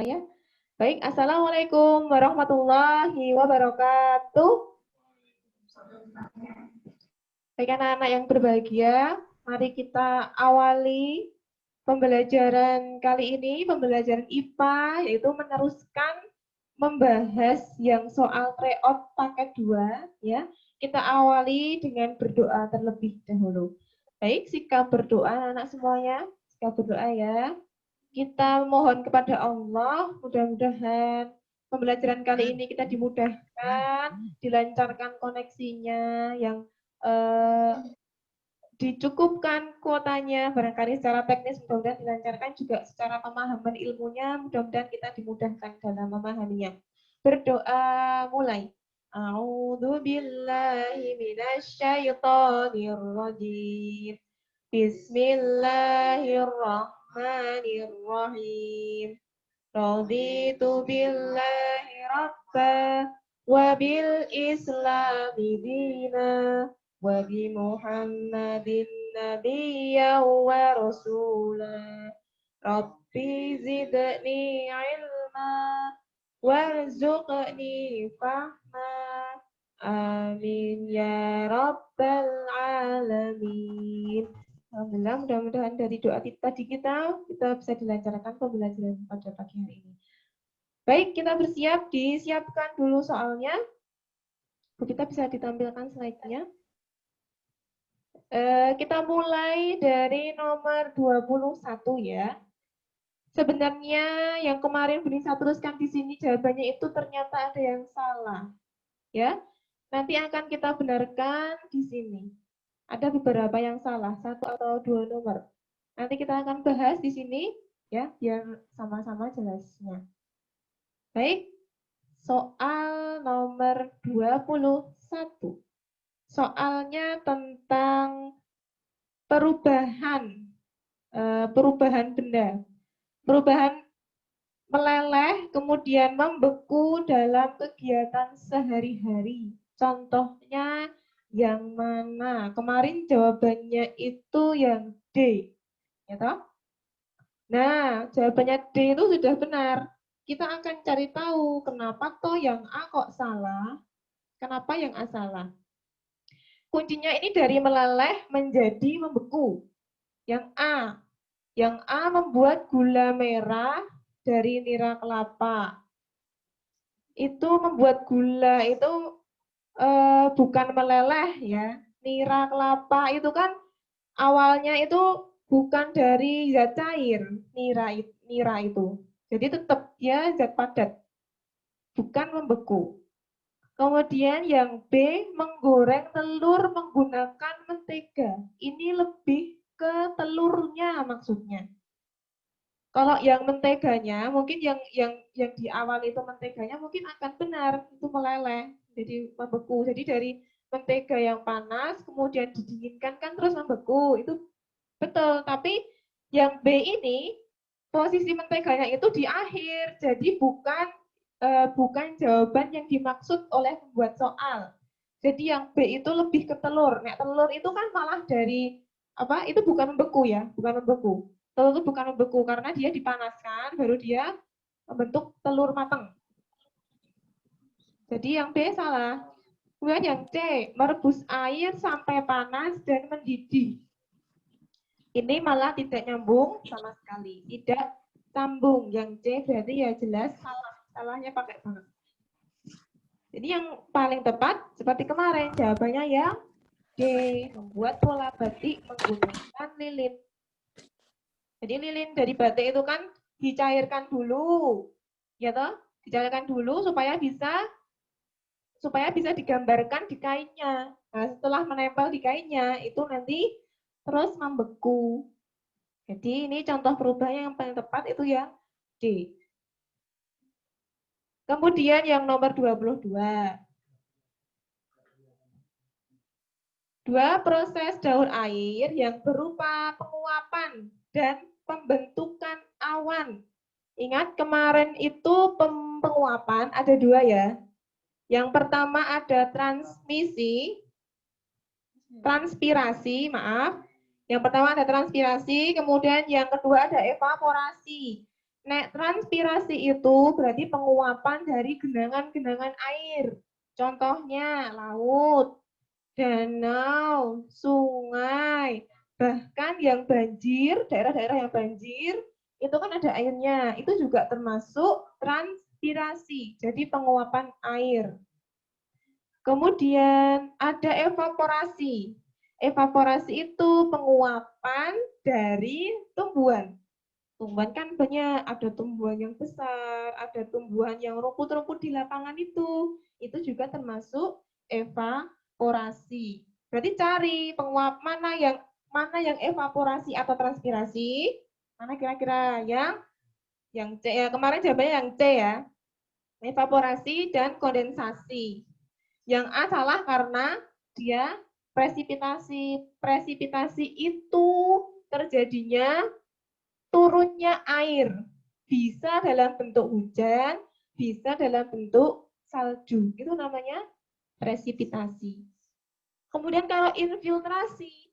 Ya. Baik, Assalamualaikum warahmatullahi wabarakatuh. Baik anak-anak yang berbahagia, mari kita awali pembelajaran kali ini, pembelajaran IPA, yaitu meneruskan membahas yang soal tryout paket 2. Ya. Kita awali dengan berdoa terlebih dahulu. Baik, sikap berdoa anak semuanya, sikap berdoa ya. Kita mohon kepada Allah, mudah-mudahan pembelajaran kali ini kita dimudahkan, dilancarkan koneksinya, yang dicukupkan kuotanya, barangkali secara teknis mudah-mudahan dilancarkan, juga secara pemahaman ilmunya, mudah-mudahan kita dimudahkan dalam memahaminya. Berdoa mulai. A'udzu billahi minasyaitonir rajim. Bismillahirrahmanirrahim. Raditu billahi rabba wa bil islami dina wa bi Muhammadin nabiyya wa rasula. Rabbi zidni ilma warzuqni fahma. Amin ya rabbal alamin. Alhamdulillah, mudah-mudahan dari doa tadi kita bisa dilancarkan pembelajaran pada pagi hari ini. Baik, kita bersiap, disiapkan dulu soalnya. Kita bisa ditampilkan slide-nya. Kita mulai dari nomor 21 ya. Sebenarnya yang kemarin Bunisa teruskan di sini jawabannya itu ternyata ada yang salah. Ya. Nanti akan kita benarkan di sini. Ada beberapa yang salah, 1 atau 2 nomor. Nanti kita akan bahas di sini ya, biar sama-sama jelasnya. Baik, soal nomor 21. Soalnya tentang perubahan benda. Perubahan meleleh kemudian membeku dalam kegiatan sehari-hari. Contohnya yang mana? Kemarin jawabannya itu yang D. Ya toh? Nah, jawabannya D itu sudah benar. Kita akan cari tahu kenapa toh yang A kok salah, kenapa yang A salah. Kuncinya ini dari meleleh menjadi membeku. Yang A membuat gula merah dari nira kelapa. Itu membuat gula itu bukan meleleh ya. Nira kelapa itu kan awalnya itu bukan dari zat cair, nira itu. Jadi tetap dia zat padat, bukan membeku. Kemudian yang B, menggoreng telur menggunakan mentega. Ini lebih ke telurnya maksudnya. Kalau yang menteganya, mungkin yang di awal itu menteganya mungkin akan benar, itu meleleh, jadi membeku. Jadi dari mentega yang panas, kemudian didinginkan kan terus membeku, itu betul. Tapi yang B ini, posisi menteganya itu di akhir, jadi bukan jawaban yang dimaksud oleh pembuat soal. Jadi yang B itu lebih ke telur. Nah, telur itu kan malah dari apa? Itu bukan membeku ya, bukan membeku. Telur itu bukan membeku karena dia dipanaskan baru dia membentuk telur matang. Jadi yang B salah. Kemudian yang C, merebus air sampai panas dan mendidih. Ini malah tidak nyambung sama sekali. Tidak sambung. Yang C berarti ya jelas salah. Salahnya pakai banget. Jadi yang paling tepat seperti kemarin jawabannya yang D, membuat pola batik menggunakan lilin. Jadi lilin dari batik itu kan dicairkan dulu, ya toh? Dicairkan dulu supaya bisa digambarkan di kainnya. Nah, setelah menempel di kainnya itu nanti terus membeku. Jadi ini contoh perubahan yang paling tepat itu yang D. Kemudian yang nomor 22. Dua proses daur air yang berupa penguapan dan pembentukan awan. Ingat kemarin itu penguapan ada 2 ya. Yang pertama ada transpirasi, maaf. Yang pertama ada transpirasi, kemudian yang kedua ada evaporasi. Nek transpirasi itu berarti penguapan dari genangan-genangan air. Contohnya laut, danau, sungai, bahkan yang banjir, daerah-daerah yang banjir, itu kan ada airnya. Itu juga termasuk transpirasi, jadi penguapan air. Kemudian ada evaporasi. Evaporasi itu penguapan dari tumbuhan. Tumbuhan kan banyak, ada tumbuhan yang besar, ada tumbuhan yang rumput-rumput di lapangan itu. Itu juga termasuk evaporasi. Berarti cari penguap mana yang evaporasi atau transpirasi? Mana kira-kira yang C ya, kemarin jawabannya yang C ya. Evaporasi dan kondensasi. Yang A salah karena dia presipitasi. Presipitasi itu terjadinya turunnya air. Bisa dalam bentuk hujan, bisa dalam bentuk salju. Itu namanya presipitasi. Kemudian kalau infiltrasi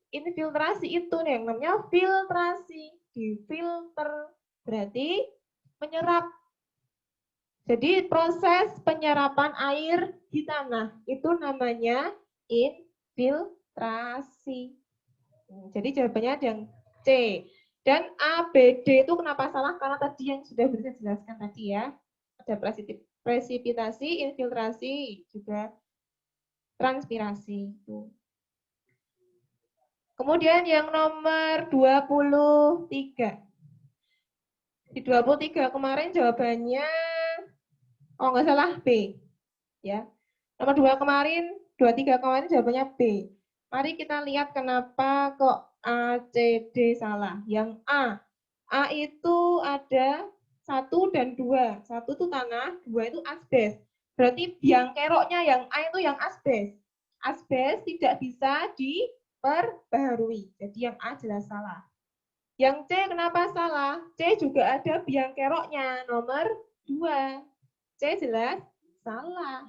itu yang namanya filtrasi. Difilter berarti menyerap. Jadi proses penyerapan air di tanah itu namanya infiltrasi. Jadi jawabannya ada yang C. Dan A, B, D itu kenapa salah? Karena tadi yang sudah bisa jelaskan tadi ya. Ada presipitasi, infiltrasi, juga transpirasi. Kemudian yang nomor 23. Di 23 kemarin jawabannya, oh nggak salah, B. Ya. Nomor 2 kemarin, 23 kemarin jawabannya B. Mari kita lihat kenapa kok A, C, D salah. Yang A itu ada 1 dan 2. 1 itu tanah, 2 itu asbes. Berarti biang keroknya yang A itu yang asbes. Asbes tidak bisa diperbaharui. Jadi yang A jelas salah. Yang C kenapa salah? C juga ada biang keroknya, nomor 2. C jelas salah.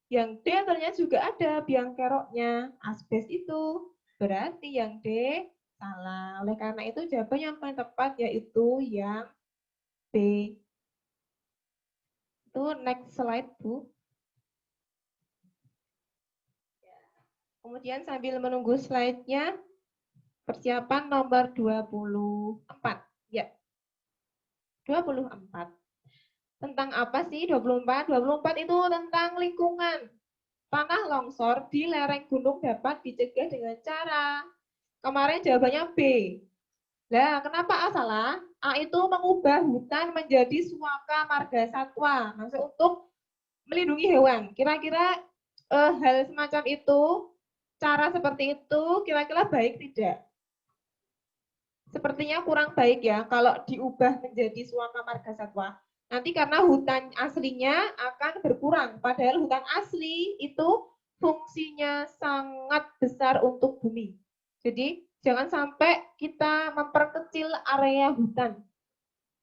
Yang D ternyata juga ada biang keroknya, asbes itu. Berarti yang D salah. Oleh karena itu jawaban yang paling tepat yaitu yang B. Itu next slide, Bu. Kemudian sambil menunggu slide-nya, persiapan nomor 24. Ya, 24. Tentang apa sih 24? 24 itu tentang lingkungan. Tanah longsor di lereng gunung dapat dicegah dengan cara. Kemarin jawabannya B. Nah, kenapa A salah? A itu mengubah hutan menjadi suaka marga satwa, maksud untuk melindungi hewan. Kira-kira hal semacam itu, cara seperti itu, kira-kira baik tidak? Sepertinya kurang baik ya kalau diubah menjadi suaka marga satwa. Nanti karena hutan aslinya akan berkurang, padahal hutan asli itu fungsinya sangat besar untuk bumi. Jadi jangan sampai kita memperkecil area hutan,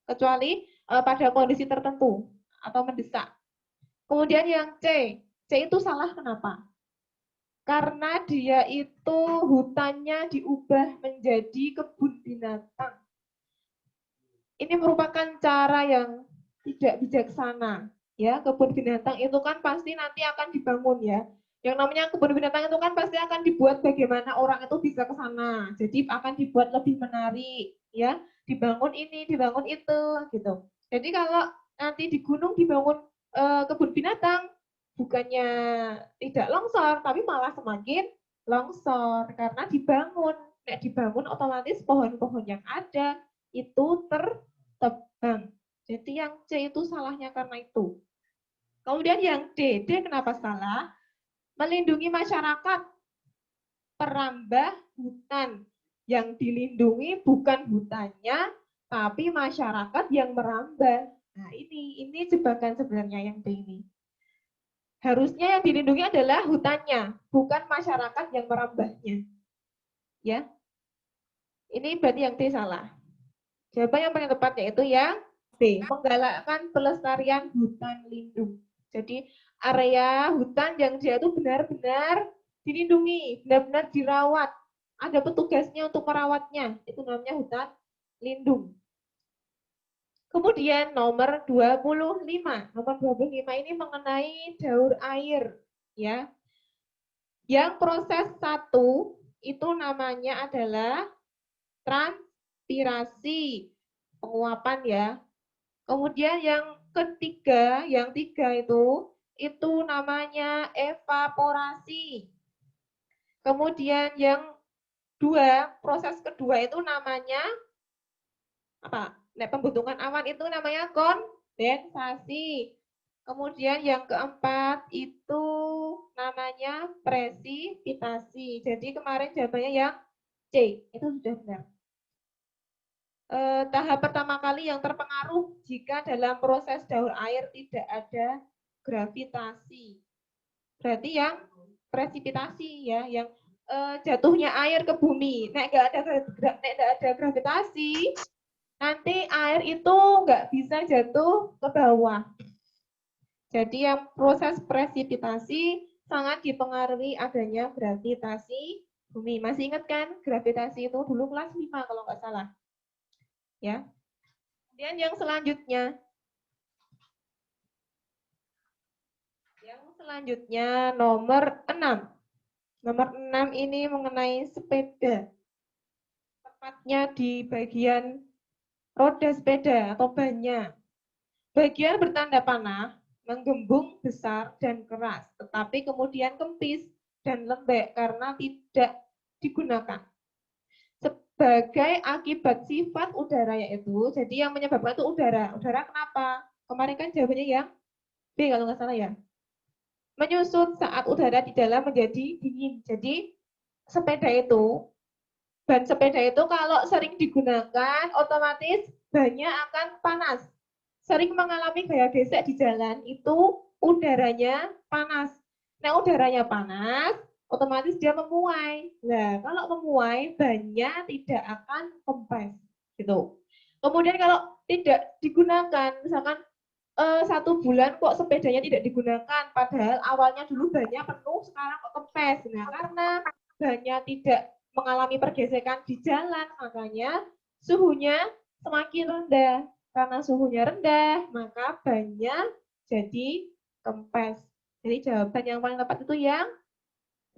kecuali pada kondisi tertentu atau mendesak. Kemudian yang C itu salah kenapa? Karena dia itu hutannya diubah menjadi kebun binatang. Ini merupakan cara yang tidak bijaksana. Ya, kebun binatang itu kan pasti nanti akan dibangun ya. Yang namanya kebun binatang itu kan pasti akan dibuat bagaimana orang itu bisa ke sana. Jadi akan dibuat lebih menarik, ya. Dibangun ini, dibangun itu, gitu. Jadi kalau nanti di gunung dibangun kebun binatang, bukannya tidak longsor, tapi malah semakin longsor karena dibangun. Nek dibangun otomatis pohon-pohon yang ada itu tertebang. Jadi yang C itu salahnya karena itu. Kemudian yang D kenapa salah? Melindungi masyarakat, perambah hutan. Yang dilindungi bukan hutannya, tapi masyarakat yang merambah. Nah ini jebakan sebenarnya yang D ini. Harusnya yang dilindungi adalah hutannya, bukan masyarakat yang merambahnya. Ya, ini berarti yang D salah. Jawaban yang paling tepat yaitu yang B, menggalakkan pelestarian hutan lindung. Jadi area hutan yang dia itu benar-benar dilindungi, benar-benar dirawat. Ada petugasnya untuk merawatnya, itu namanya hutan lindung. Kemudian nomor 25. Nomor 25 ini mengenai daur air, ya. Yang proses 1 itu namanya adalah transpirasi, penguapan ya. Kemudian yang ketiga, yang 3 itu namanya evaporasi. Kemudian yang 2, proses kedua itu namanya apa? Pembentukan awan itu namanya kondensasi. Kemudian yang keempat itu namanya presipitasi. Jadi kemarin jawabannya yang C, itu sudah benar. Tahap pertama kali yang terpengaruh jika dalam proses daur air tidak ada gravitasi. Berarti yang presipitasi ya, yang jatuhnya air ke bumi. Nek nggak ada gravitasi, nanti air itu nggak bisa jatuh ke bawah. Jadi yang proses presipitasi sangat dipengaruhi adanya gravitasi bumi. Masih ingat kan gravitasi itu dulu kelas 5 kalau nggak salah. Ya. Kemudian yang selanjutnya. Yang selanjutnya nomor 6. Nomor 6 ini mengenai sepeda. Tepatnya di bagian roda sepeda atau bannya. Bagian bertanda panah menggembung besar dan keras, tetapi kemudian kempis dan lembek karena tidak digunakan. Sebagai akibat sifat udaranya itu, jadi yang menyebabkan itu udara. Udara kenapa? Kemarin kan jawabannya yang B kalau nggak salah ya. Menyusut saat udara di dalam menjadi dingin. Jadi sepeda itu, ban sepeda itu kalau sering digunakan, otomatis bannya akan panas. Sering mengalami gaya gesek di jalan, itu udaranya panas. Nah, udaranya panas, otomatis dia memuai. Nah, kalau memuai, bannya tidak akan kempes. Gitu. Kemudian kalau tidak digunakan, misalkan 1 bulan kok sepedanya tidak digunakan, padahal awalnya dulu bannya penuh, sekarang kok kempes. Nah, karena bannya tidak mengalami pergesekan di jalan, makanya suhunya semakin rendah. Karena suhunya rendah, maka bannya jadi kempes. Jadi jawaban yang paling tepat itu yang B.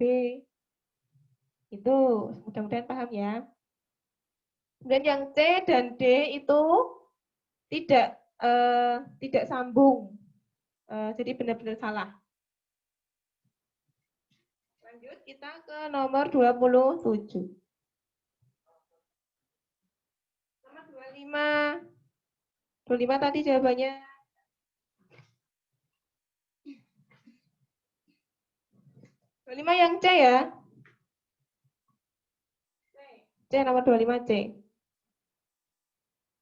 Itu mudah-mudahan paham ya. Kemudian yang C dan D itu tidak sambung. Jadi benar-benar salah. Lanjut kita ke nomor 27. Nomor 25. 25 tadi jawabannya. 25 yang C ya. C nomor 25 C.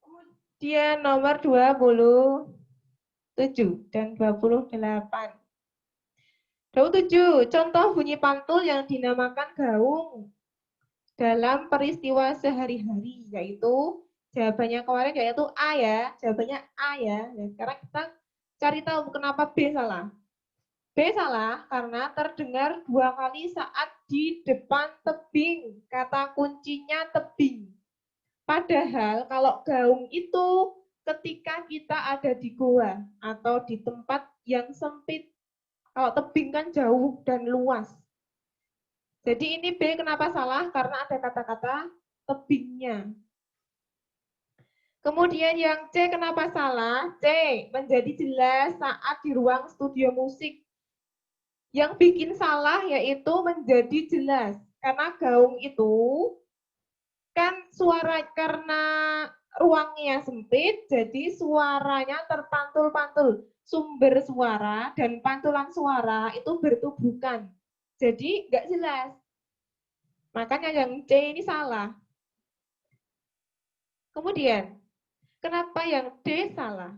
Kemudian nomor 27 dan 28. 27. Contoh bunyi pantul yang dinamakan gaung dalam peristiwa sehari-hari, yaitu jawabannya kemarin yaitu A ya, jawabannya A ya. Dan sekarang kita cari tahu kenapa B salah. B salah karena terdengar 2 kali saat di depan tebing. Kata kuncinya tebing. Padahal kalau gaung itu ketika kita ada di goa atau di tempat yang sempit. Kalau tebing kan jauh dan luas. Jadi ini B kenapa salah? Karena ada kata-kata tebingnya. Kemudian yang C kenapa salah? C menjadi jelas saat di ruang studio musik. Yang bikin salah yaitu menjadi jelas. Karena gaung itu kan suara, karena ruangnya sempit, jadi suaranya terpantul-pantul. Sumber suara dan pantulan suara itu bertubuhkan. Jadi nggak jelas. Makanya yang C ini salah. Kemudian, kenapa yang D salah?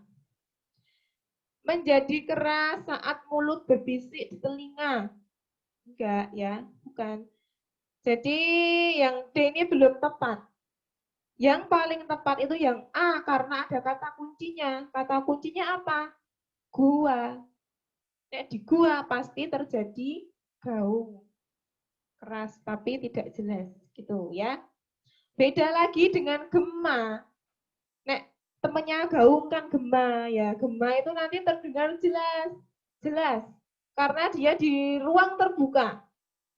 Menjadi keras saat mulut berbisik di telinga. Enggak ya, bukan. Jadi yang D ini belum tepat. Yang paling tepat itu yang A karena ada kata kuncinya. Kata kuncinya apa? Gua. Di gua pasti terjadi gaung. Keras tapi tidak jelas gitu ya. Beda lagi dengan gema. Nek temennya gaung kan gema ya. Gema itu nanti terdengar jelas. Jelas. Karena dia di ruang terbuka.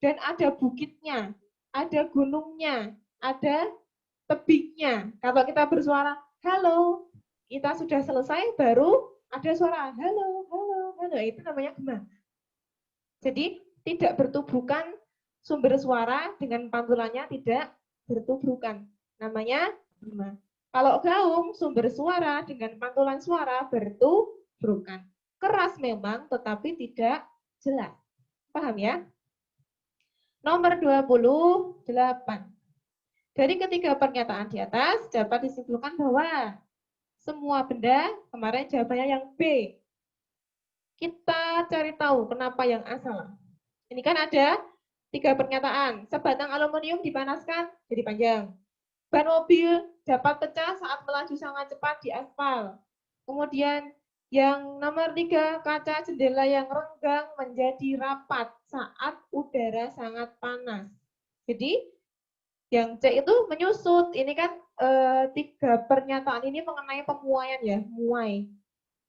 Dan ada bukitnya, ada gunungnya, ada tebingnya. Kalau kita bersuara, halo, kita sudah selesai, baru ada suara, halo, halo, halo. Itu namanya gema. Jadi tidak bertubuhkan sumber suara dengan pantulannya tidak bertubuhkan. Namanya gema. Kalau gaung, sumber suara dengan pantulan suara bertubuhkan. Keras memang, tetapi tidak jelas. Paham ya? Nomor 28. Dari ketiga pernyataan di atas dapat disimpulkan bahwa semua benda, kemarin jawabannya yang B. Kita cari tahu kenapa yang A salah. Ini kan ada 3 pernyataan. Sebatang aluminium dipanaskan jadi panjang. Ban mobil dapat pecah saat melaju sangat cepat di aspal. Kemudian yang nomor 3, kaca jendela yang renggang menjadi rapat saat udara sangat panas. Jadi yang C itu menyusut. Ini kan 3 pernyataan ini mengenai pemuaian ya, muai.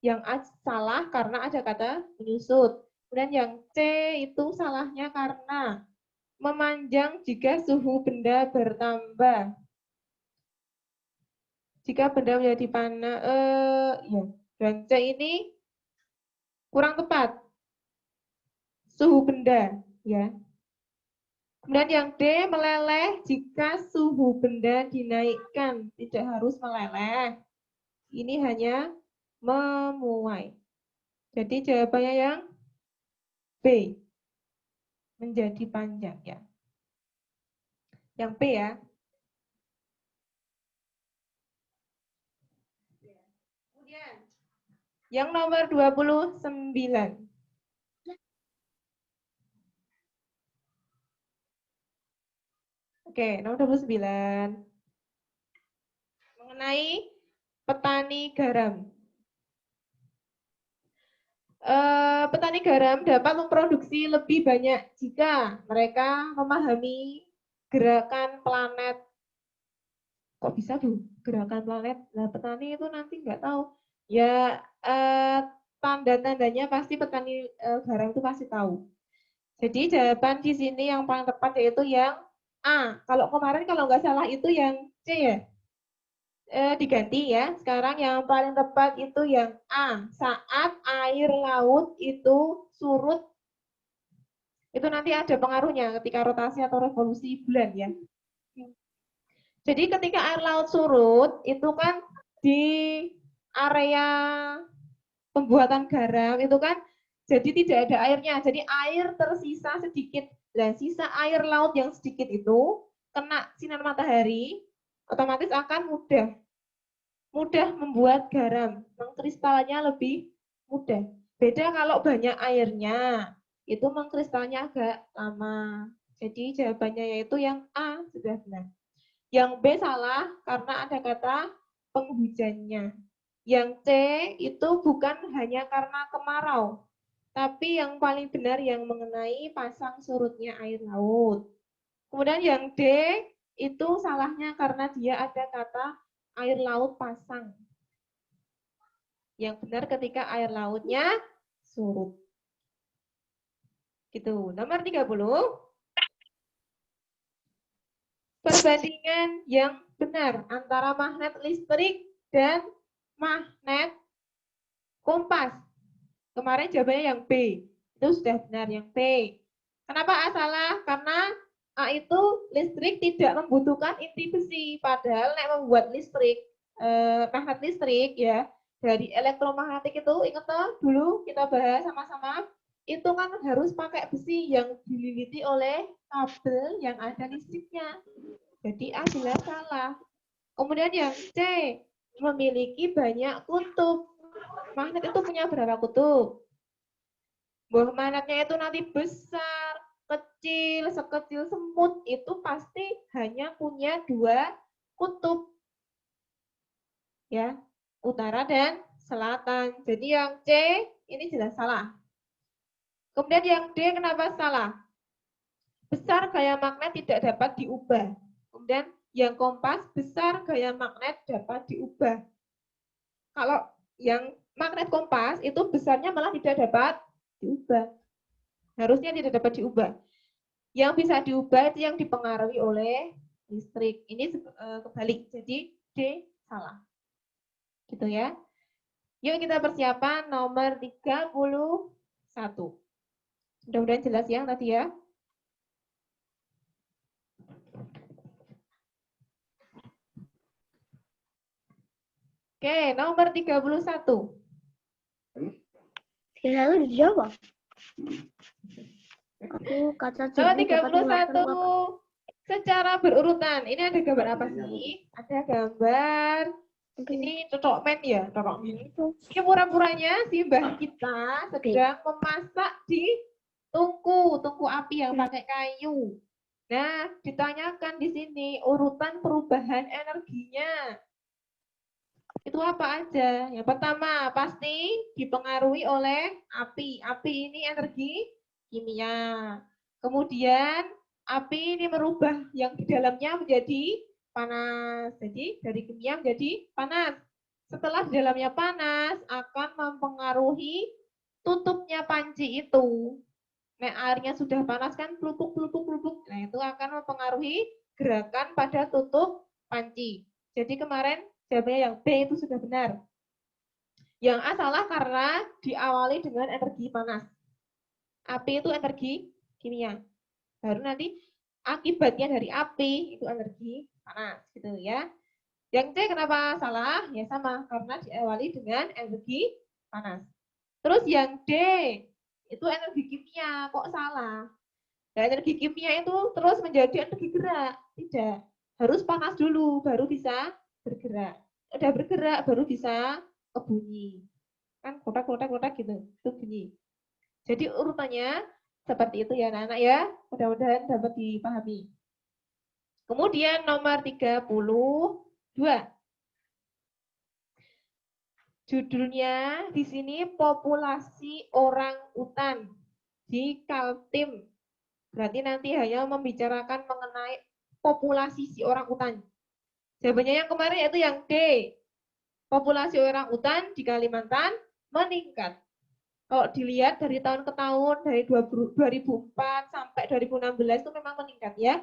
Yang A salah karena ada kata menyusut. Kemudian yang C itu salahnya karena memanjang jika suhu benda bertambah. Jika benda menjadi panas, ya. Dan C ini kurang tepat. Suhu benda, ya. Kemudian yang D, meleleh jika suhu benda dinaikkan. Tidak harus meleleh. Ini hanya memuai. Jadi jawabannya yang B. Menjadi panjang ya. Yang B ya. Kemudian yang nomor 29. Oke, nomor 29. Mengenai petani garam. Petani garam dapat memproduksi lebih banyak jika mereka memahami gerakan planet. Kok bisa Bu? Gerakan planet? Nah, petani itu nanti nggak tahu. Ya, tanda-tandanya pasti petani garam itu pasti tahu. Jadi jawaban di sini yang paling tepat yaitu yang A. Kalau kemarin kalau nggak salah itu yang C ya. Diganti ya. Sekarang yang paling tepat itu yang A. Saat air laut itu surut, itu nanti ada pengaruhnya ketika rotasi atau revolusi bulan ya. Jadi ketika air laut surut, itu kan di area pembuatan garam itu kan jadi tidak ada airnya. Jadi air tersisa sedikit. Dan sisa air laut yang sedikit itu kena sinar matahari, otomatis akan mudah membuat garam. Mengkristalnya lebih mudah. Beda kalau banyak airnya, itu mengkristalnya agak lama. Jadi jawabannya yaitu yang A sudah benar. Yang B salah karena ada kata penghujannya. Yang C itu bukan hanya karena kemarau, tapi yang paling benar yang mengenai pasang surutnya air laut. Kemudian yang D itu salahnya karena dia ada kata air laut pasang. Yang benar ketika air lautnya surut. Gitu. Nomor 30. Perbandingan yang benar antara magnet listrik dan magnet kompas. Kemarin jawabannya yang B. Itu sudah benar yang B. Kenapa A salah? Karena A itu listrik tidak membutuhkan inti besi. Padahal yang membuat listrik, magnet listrik ya, dari elektromagnetik itu, ingat toh dulu kita bahas sama-sama, itu kan harus pakai besi yang dililiti oleh kabel yang ada listriknya. Jadi A jelas salah. Kemudian yang C, memiliki banyak kutub. Magnet itu punya berapa kutub? Buah magnetnya itu nanti besar, kecil, sekecil semut, itu pasti hanya punya 2 kutub. Ya, utara dan selatan. Jadi yang C ini jelas salah. Kemudian yang D kenapa salah? Besar gaya magnet tidak dapat diubah. Kemudian yang kompas, besar gaya magnet dapat diubah. Kalau yang magnet kompas itu besarnya malah tidak dapat diubah. Harusnya tidak dapat diubah. Yang bisa diubah itu yang dipengaruhi oleh listrik. Ini kebalik. Jadi D salah. Gitu ya. Yuk kita persiapan nomor 31. Mudah-mudahan jelas ya tadi ya. Oke, nomor 31. 31 dijawab. Aku kata Nomor Cibri dapat 31. 98. Secara berurutan. Ini ada gambar apa sih? Ada gambar ini cocok men ya, cocok men. Ini pura-puranya si mbah kita sedang memasak di tungku api yang pakai kayu. Nah, ditanyakan di sini urutan perubahan energinya. Itu apa aja? Yang pertama, pasti dipengaruhi oleh api. Api ini energi kimia. Kemudian, api ini merubah yang di dalamnya menjadi panas. Jadi, dari kimia menjadi panas. Setelah di dalamnya panas, akan mempengaruhi tutupnya panci itu. Nah, airnya sudah panas kan, pelupuk. Nah, itu akan mempengaruhi gerakan pada tutup panci. Jadi kemarin jawabannya yang B itu sudah benar. Yang A salah karena diawali dengan energi panas. Api itu energi kimia. Baru nanti akibatnya dari api itu energi panas gitu ya. Yang C kenapa salah? Ya sama, karena diawali dengan energi panas. Terus yang D itu energi kimia, kok salah? Nah, energi kimia itu terus menjadi energi gerak. Tidak. Harus panas dulu, baru bisa bergerak. Udah bergerak, baru bisa bunyi. Kan kotak-kotak gitu, itu bunyi. Jadi urutannya seperti itu ya anak-anak ya. Mudah-mudahan dapat dipahami. Kemudian nomor 32. Judulnya di sini populasi orang utan di Kaltim. Berarti nanti hanya membicarakan mengenai populasi si orang utan. Jawabannya yang kemarin yaitu yang D. Populasi orang utan di Kalimantan meningkat. Kalau dilihat dari tahun ke tahun, dari 2004 sampai 2016 itu memang meningkat ya.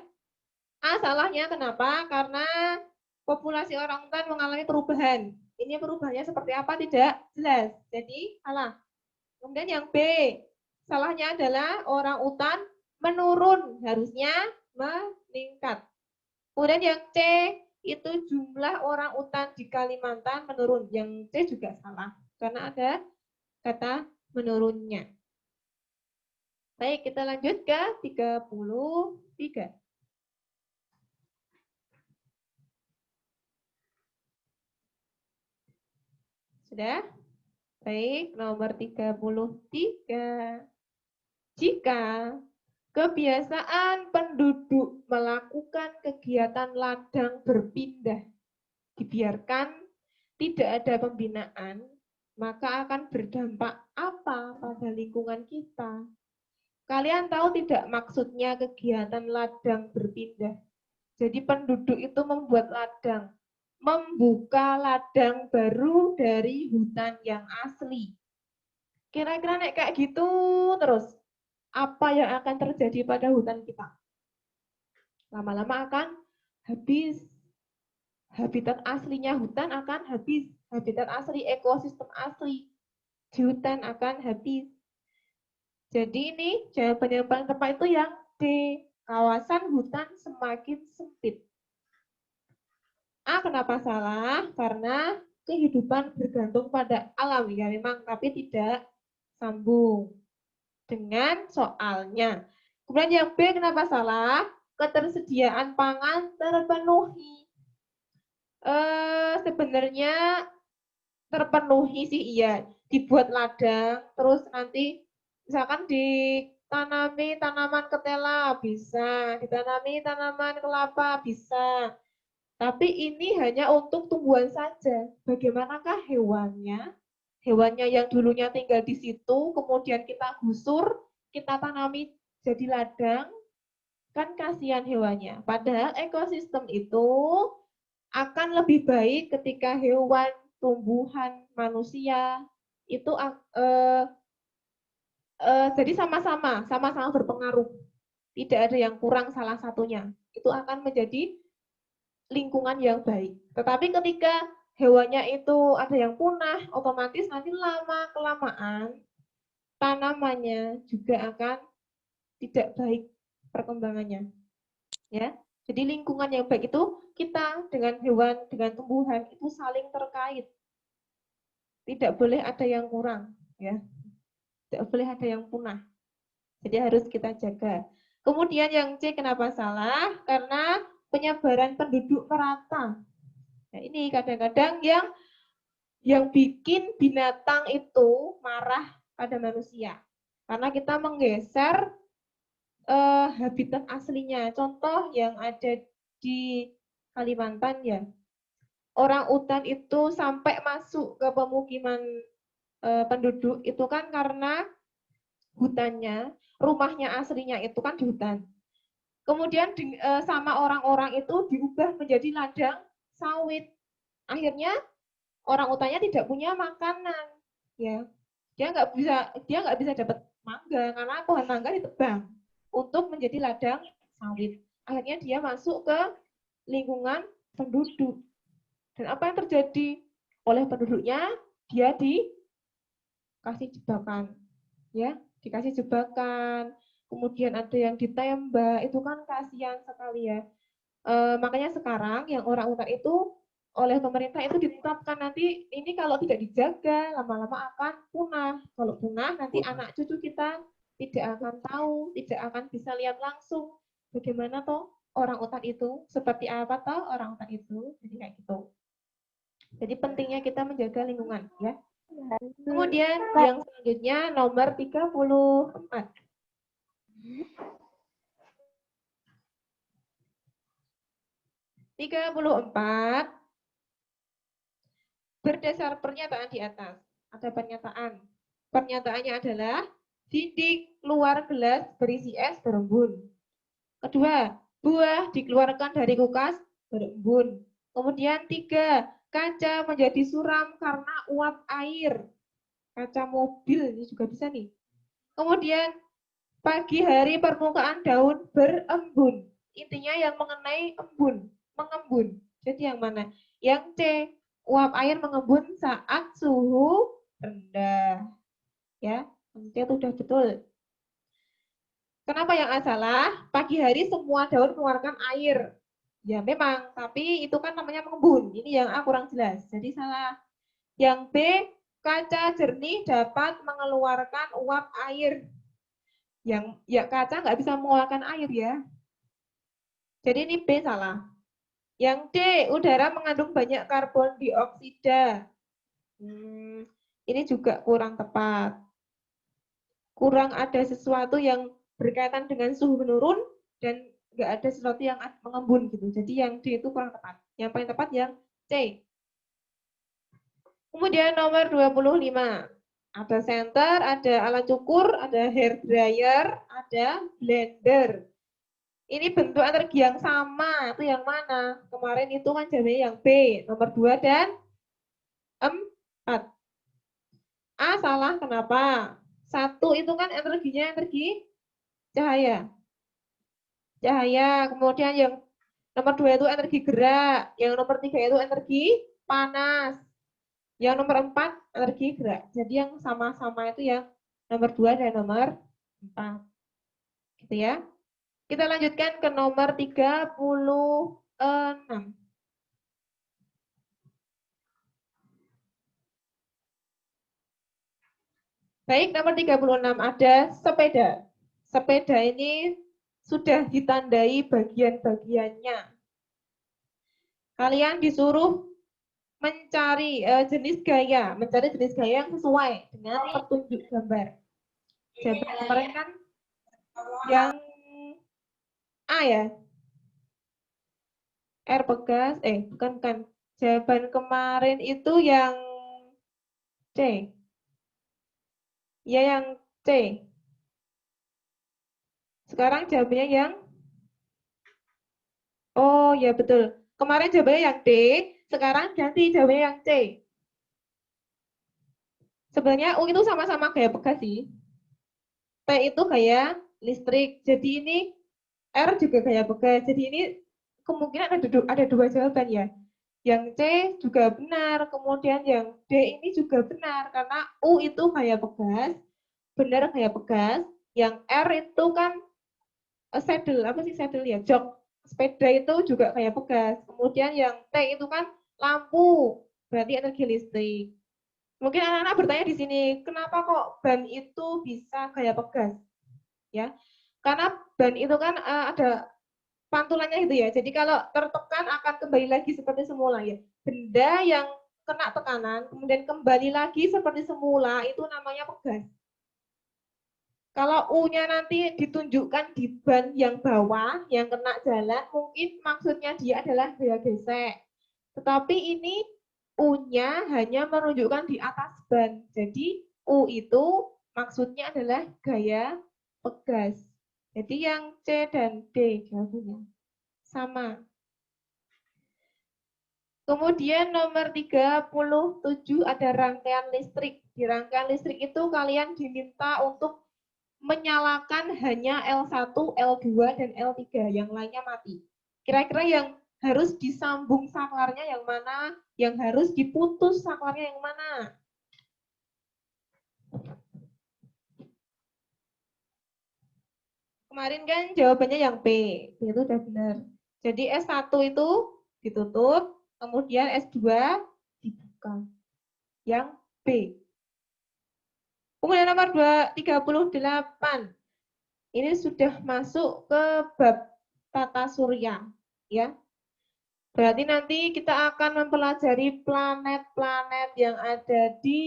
A salahnya kenapa? Karena populasi orang utan mengalami perubahan. Ini perubahannya seperti apa? Tidak jelas. Jadi salah. Kemudian yang B, salahnya adalah orang utan menurun, harusnya meningkat. Kemudian yang C, itu jumlah orang utan di Kalimantan menurun. Yang C juga salah, karena ada kata menurunnya. Baik, kita lanjut ke 33. Sudah? Baik, nomor 33. Jika kebiasaan penduduk melakukan kegiatan ladang berpindah dibiarkan, tidak ada pembinaan, maka akan berdampak apa pada lingkungan kita? Kalian tahu tidak maksudnya kegiatan ladang berpindah? Jadi penduduk itu membuat ladang, membuka ladang baru dari hutan yang asli. Kira-kira kayak gitu terus, apa yang akan terjadi pada hutan kita? Lama-lama akan habis. Habitat aslinya hutan akan habis. Habitat asli, ekosistem asli di hutan akan habis. Jadi ini jawaban yang paling tepat itu yang D. Kawasan hutan semakin sempit. A kenapa salah? Karena kehidupan bergantung pada alam ya memang, tapi tidak sambung dengan soalnya. Kemudian yang B kenapa salah? Ketersediaan pangan terpenuhi. Sebenarnya terpenuhi sih iya. Dibuat ladang, terus nanti misalkan ditanami tanaman ketela bisa, ditanami tanaman kelapa bisa. Tapi ini hanya untuk tumbuhan saja. Bagaimanakah hewannya? Hewannya yang dulunya tinggal di situ, kemudian kita gusur, kita tanami jadi ladang, kan kasihan hewannya. Padahal ekosistem itu akan lebih baik ketika hewan tumbuhan, manusia, itu jadi sama-sama berpengaruh. Tidak ada yang kurang salah satunya. Itu akan menjadi lingkungan yang baik. Tetapi ketika hewannya itu ada yang punah, otomatis nanti lama-kelamaan tanamannya juga akan tidak baik perkembangannya. Ya. Jadi lingkungan yang baik itu kita dengan hewan, dengan tumbuhan itu saling terkait. Tidak boleh ada yang kurang, ya. Tidak boleh ada yang punah. Jadi harus kita jaga. Kemudian yang C kenapa salah? Karena penyebaran penduduk merata. Nah, ini kadang-kadang yang bikin binatang itu marah pada manusia. Karena kita menggeser habitat aslinya. Contoh yang ada di Kalimantan ya. Orang utan itu sampai masuk ke pemukiman penduduk itu kan karena hutannya, rumahnya aslinya itu kan di hutan. Kemudian sama orang-orang itu diubah menjadi ladang sawit. Akhirnya orang utannya tidak punya makanan, ya. Dia nggak bisa dapat mangga karena pohon mangga ditebang untuk menjadi ladang sawit. Akhirnya dia masuk ke lingkungan penduduk. Dan apa yang terjadi oleh penduduknya? Dia dikasih jebakan, ya, dikasih jebakan. Kemudian ada yang ditembak, itu kan kasihan sekali ya. Makanya sekarang yang orang utan itu oleh pemerintah itu ditetapkan nanti ini kalau tidak dijaga lama-lama akan punah. Kalau punah nanti anak cucu kita tidak akan tahu, tidak akan bisa lihat langsung bagaimana toh orang utan itu, seperti apa toh orang utan itu. Jadi kayak gitu. Jadi pentingnya kita menjaga lingkungan ya. Kemudian yang selanjutnya nomor 34. Berdasar pernyataan di atas, ada pernyataan. Pernyataannya adalah sidik keluar gelas berisi es berembun. Kedua, buah dikeluarkan dari kulkas berembun. Kemudian 3, kaca menjadi suram karena uap air. Kaca mobil ini juga bisa nih. Kemudian pagi hari permukaan daun berembun. Intinya yang mengenai embun, mengembun. Jadi yang mana? Yang C, uap air mengembun saat suhu rendah. Ya, itu sudah betul. Kenapa yang A salah? Pagi hari semua daun mengeluarkan air. Ya memang, tapi itu kan namanya mengembun. Ini yang A kurang jelas. Jadi salah. Yang B, kaca jernih dapat mengeluarkan uap air. Yang ya kaca nggak bisa mengeluarkan air ya. Jadi ini B salah. Yang D, udara mengandung banyak karbon dioksida. Ini juga kurang tepat. Kurang ada sesuatu yang berkaitan dengan suhu menurun dan nggak ada sesuatu yang mengembun gitu. Jadi yang D itu kurang tepat. Yang paling tepat yang C. Kemudian nomor 25. Ada senter, ada alat cukur, ada hair dryer, ada blender. Ini bentuk energi yang sama, itu yang mana? Kemarin itu kan jawabannya yang B, nomor 2 dan 4. A salah, kenapa? 1 itu kan energinya energi cahaya. Cahaya, kemudian yang nomor 2 itu energi gerak, yang nomor 3 itu energi panas. Yang nomor 4 energi gerak. Jadi yang sama-sama itu yang nomor 2 dan nomor 4. Gitu ya. Kita lanjutkan ke nomor 36. Baik, nomor 36 ada sepeda. Sepeda ini sudah ditandai bagian-bagiannya. Kalian disuruh mencari jenis gaya yang sesuai dengan petunjuk gambar. Jawaban kemarin kan yang A ya. R Pegas, bukan. Jawaban kemarin itu yang C. Ya yang C. Sekarang jawabannya yang Oh ya betul. Kemarin jawabannya yang D, sekarang ganti jawabannya yang C. Sebenarnya U itu sama-sama gaya pegas sih. P itu gaya listrik. Jadi ini R juga gaya pegas. Jadi ini kemungkinan ada dua jawaban ya. Yang C juga benar, kemudian yang D ini juga benar karena U itu gaya pegas, benar gaya pegas. Yang R itu kan saddle, apa sih saddle ya? Jok. Sepeda itu juga gaya pegas. Kemudian yang T itu kan lampu, berarti energi listrik. Mungkin anak-anak bertanya di sini, kenapa kok ban itu bisa gaya pegas? Ya, karena ban itu kan ada pantulannya itu ya. Jadi kalau tertekan akan kembali lagi seperti semula ya. Benda yang kena tekanan kemudian kembali lagi seperti semula itu namanya pegas. Kalau U-nya nanti ditunjukkan di ban yang bawah, yang kena jalan, mungkin maksudnya dia adalah gaya gesek. Tetapi ini U-nya hanya menunjukkan di atas ban. Jadi U itu maksudnya adalah gaya pegas. Jadi yang C dan D jawabannya sama. Kemudian nomor 37 ada rangkaian listrik. Di rangkaian listrik itu kalian diminta untuk menyalakan hanya L1, L2, dan L3. Yang lainnya mati. Kira-kira yang harus disambung saklarnya yang mana? Yang harus diputus saklarnya yang mana? Kemarin kan jawabannya yang P. Itu udah benar. Jadi S1 itu ditutup, kemudian S2 dibuka. Yang B. Kemudian nomor 38. Ini sudah masuk ke bab tata surya, ya. Berarti nanti kita akan mempelajari planet-planet yang ada di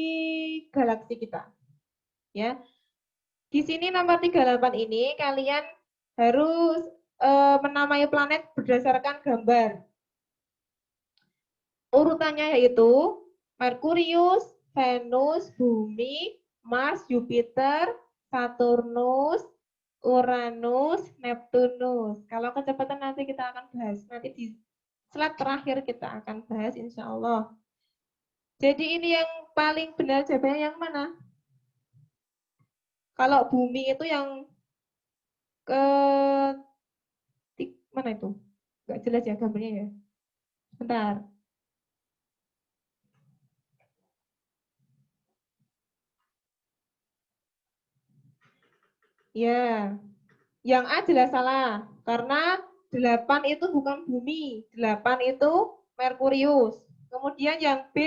galaksi kita. Ya. Di sini nomor 38 ini kalian harus menamai planet berdasarkan gambar. Urutannya yaitu Merkurius, Venus, Bumi, Mars, Jupiter, Saturnus, Uranus, Neptunus. Kalau kecepatan nanti kita akan bahas. Nanti di slide terakhir kita akan bahas insya Allah. Jadi ini yang paling benar jawabannya yang mana? Kalau bumi itu yang ke mana itu? Gak jelas ya gambarnya ya. Bentar. Ya, yang A jelas salah. Karena 8 itu bukan bumi. 8 itu Merkurius. Kemudian yang B.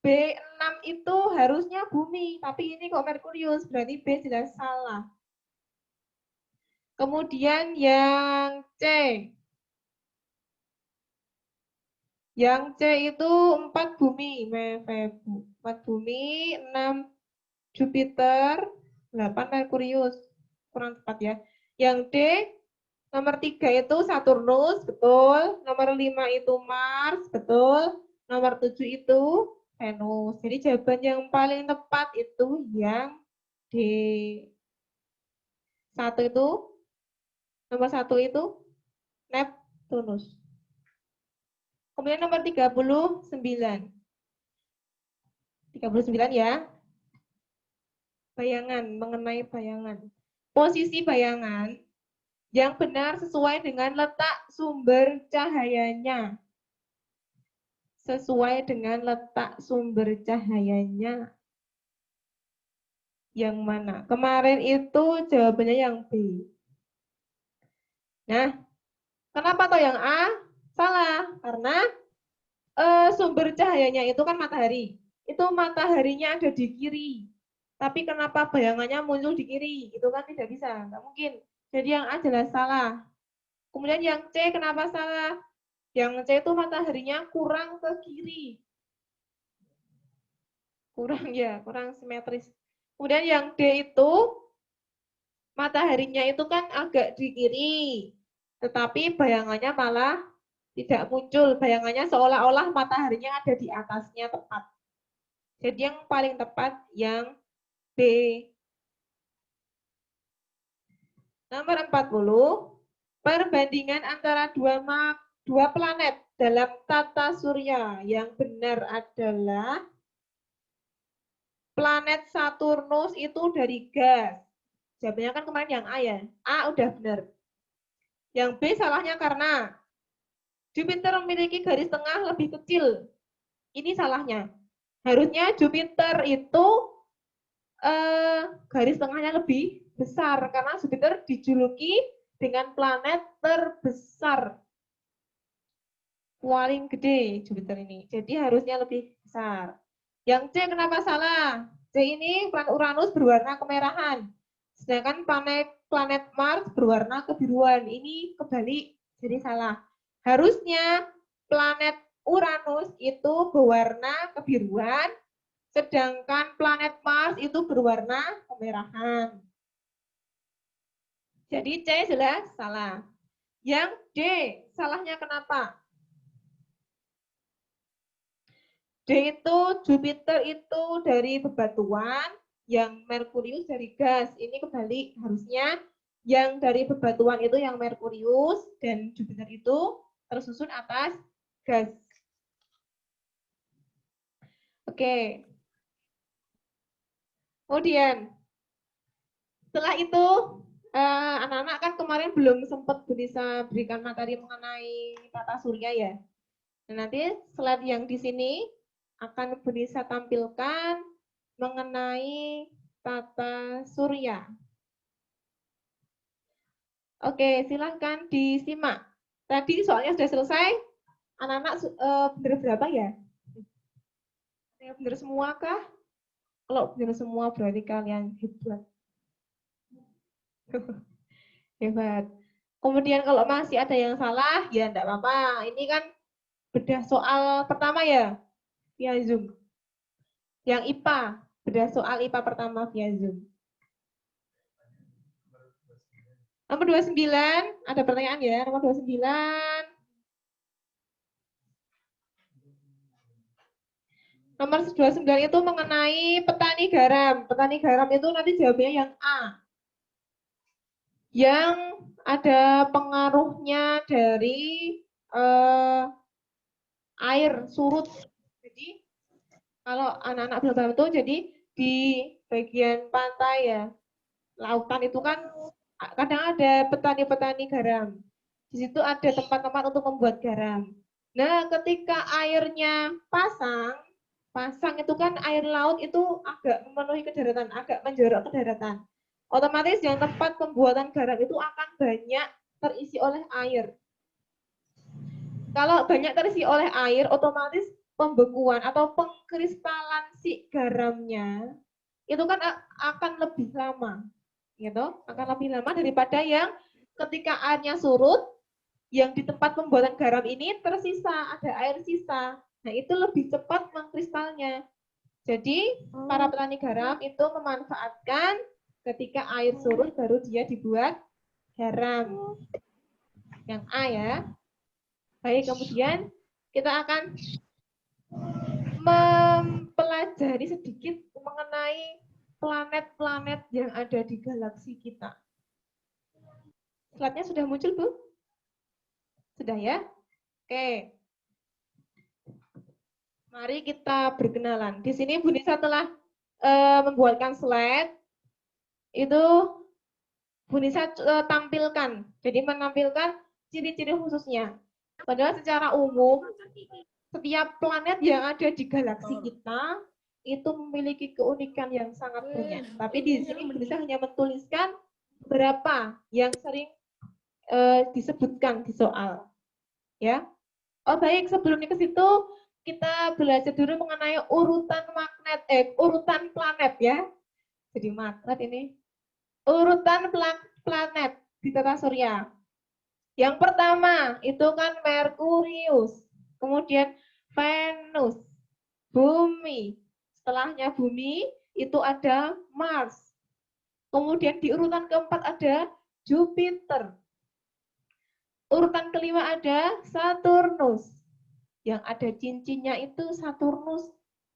B6 itu harusnya bumi. Tapi ini kok Merkurius. Berarti B jelas salah. Kemudian yang C. Yang C itu 4 bumi. 4 bumi, 6 Jupiter, 8 Merkurius. Kurang tepat ya. Yang D nomor 3 itu Saturnus, betul. Nomor 5 itu Mars, betul. Nomor 7 itu Venus. Jadi jawaban yang paling tepat itu yang D. Nomor 1 itu Neptunus. Kemudian nomor 39. 39 ya. Bayangan, mengenai bayangan. Posisi bayangan yang benar sesuai dengan letak sumber cahayanya. Sesuai dengan letak sumber cahayanya. Yang mana? Kemarin itu jawabannya yang B. Nah, kenapa toh yang A? Salah, karena sumber cahayanya itu kan matahari. Itu mataharinya ada di kiri. Tapi kenapa bayangannya muncul di kiri? Itu kan tidak bisa, nggak mungkin. Jadi yang A jelas salah. Kemudian yang C kenapa salah? Yang C itu mataharinya kurang ke kiri. Kurang ya, kurang simetris. Kemudian yang D itu mataharinya itu kan agak di kiri. Tetapi bayangannya malah tidak muncul. Bayangannya seolah-olah mataharinya ada di atasnya tepat. Jadi yang paling tepat yang B. Nomor 40, perbandingan antara dua planet dalam tata surya. Yang benar adalah planet Saturnus itu dari gas. Jawabannya kan kemarin yang A ya. A udah benar. Yang B salahnya karena Jupiter memiliki garis tengah lebih kecil. Ini salahnya. Harusnya Jupiter itu garis tengahnya lebih besar karena Jupiter dijuluki dengan planet terbesar. Paling gede Jupiter ini. Jadi harusnya lebih besar. Yang C kenapa salah? C ini planet Uranus berwarna kemerahan. Sedangkan planet Mars berwarna kebiruan. Ini kebalik, jadi salah. Harusnya planet Uranus itu berwarna kebiruan, sedangkan planet Mars itu berwarna kemerahan. Jadi C jelas salah. Yang D, salahnya kenapa? D itu Jupiter itu dari bebatuan, yang Merkurius dari gas. Ini kebalik, harusnya yang dari bebatuan itu yang Merkurius dan Jupiter itu tersusun atas gas. Oke. Kemudian setelah itu anak-anak kan kemarin belum sempat bisa berikan materi mengenai tata surya ya. Nah, nanti slide yang di sini akan bisa tampilkan mengenai tata surya. Oke, silahkan disimak. Tadi soalnya sudah selesai. Anak-anak benar berapa ya? Benar semua kah? Kalau benar semua berarti kalian hebat. Hebat. Kemudian kalau masih ada yang salah, ya enggak apa-apa. Ini kan bedah soal pertama ya, via Zoom. Yang IPA, bedah soal IPA pertama via Zoom. Nomor 29, ada pertanyaan ya, nomor 29. Nomor 29 itu mengenai petani garam. Petani garam itu nanti jawabnya yang A. Yang ada pengaruhnya dari air surut. Jadi kalau anak-anak belum paham itu, jadi di bagian pantai ya, lautan itu kan kadang ada petani-petani garam. Di situ ada tempat-tempat untuk membuat garam. Nah, ketika airnya pasang itu kan air laut itu agak memenuhi ke daratan, agak menjorok ke daratan. Otomatis yang tempat pembuatan garam itu akan banyak terisi oleh air. Kalau banyak terisi oleh air, otomatis pembekuan atau pengkristalan si garamnya itu kan akan lebih lama, gitu, akan lebih lama daripada yang ketika airnya surut, yang di tempat pembuatan garam ini tersisa, ada air sisa. Nah, itu lebih cepat mengkristalnya. Jadi, para petani garam itu memanfaatkan ketika air surut baru dia dibuat garam. Yang A ya. Baik, kemudian kita akan mempelajari sedikit mengenai planet-planet yang ada di galaksi kita. Slide-nya sudah muncul, Bu? Sudah ya? Oke. Mari kita berkenalan. Di sini Bu Nisa telah membuatkan slide. Itu Bu Nisa tampilkan. Jadi menampilkan ciri-ciri khususnya. Padahal secara umum, setiap planet yang ada di galaksi kita itu memiliki keunikan yang sangat banyak. Tapi di sini Bu Nisa hanya menuliskan beberapa yang sering disebutkan di soal. Ya. Oh baik, sebelum ke situ kita belajar dulu mengenai urutan urutan planet ya. Jadi magnet ini. Urutan planet di tata surya. Yang pertama itu kan Merkurius, kemudian Venus, Bumi. Setelahnya Bumi itu ada Mars. Kemudian di urutan keempat ada Jupiter. Urutan kelima ada Saturnus. Yang ada cincinnya itu Saturnus.